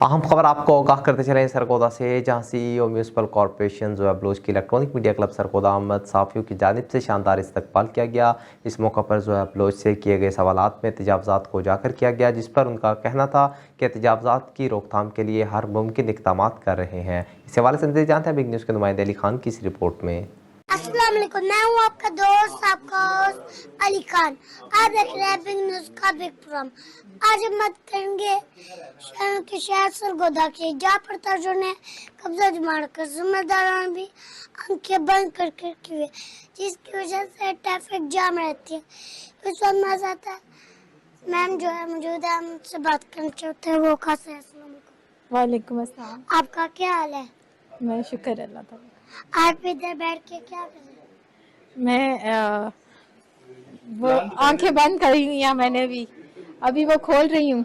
अहम खबर आपको आगाह करते चले सरगोदा से, जहां CEO municipal corporation Zoya Baloch की electronic media club Sargodha Ahmad साफ़ियों की जानिब से शानदार इस्तकबाल किया गया। इस मौका पर ज़ोया बलोच से किए गए सवालात में तजावज़ात को उजागर किया गया, जिस पर उनका कहना था कि तजावज़ात की रोकथाम के लिए हर मुमकिन इक़दामात कर रहे हैं। इस हवाले से मज़ीद जानते हैं बिग न्यूज़ के नुमाइंदे अली खान की इस रिपोर्ट में। अस्सलाम वालेकुम, मैं हूँ आपका दोस्त, आपका होस्ट अली खान। आज देख रहे हैं बिग न्यूज का बिग प्रोग्राम। आज हम बात करेंगे शहर सरगोदा की, जहाँ पर तर्जुन ने कब्जा जमा कर जिम्मेदारान भी आंखें बंद करके रखी हुई, जिसकी वजह से ट्रैफिक जाम रहती है। इस वक्त मजा आता है, मैम जो है मौजूद है, हमसे बात करना चाहते हैं। वो खास है। अस्सलाम वालेकुम। वालेकुम अस्सलाम। आपका क्या हाल है? मैं शुक्र अल्लाह ताला। आप इधर बैठ के क्या कर रहे हैं? मैं वो आंखें बंद करी हुई हैं मैंने भी, अभी वो खोल रही हूँ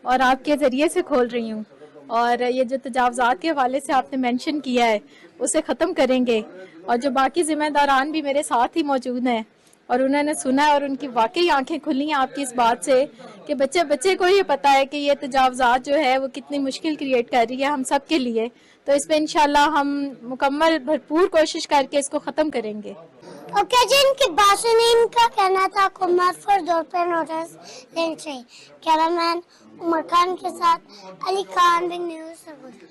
और आपके ज़रिए से खोल रही हूँ। और ये जो तजावज़ात के हवाले से आपने मेंशन किया है उसे ख़त्म करेंगे। और जो बाकी ज़िम्मेदारान भी मेरे साथ ही मौजूद हैं और उन्होंने सुना है और उनकी वाकई आंखें खुली हैं आपकी इस बात से कि बच्चे को ये पता है कि ये तजावज़ात जो है वो कितनी मुश्किल क्रिएट कर रही है हम सब के लिए। तो इस पर इंशाल्लाह हम मुकम्मल भरपूर कोशिश करके इसको ख़त्म करेंगे। ओके जी, इनकी बात सुनिए। इनका कहना था को मफर दौर पर नोटिस लेना चाहिए। कैमरामैन उमर खान के साथ अली खान, बिग न्यूज़ सरगोदा।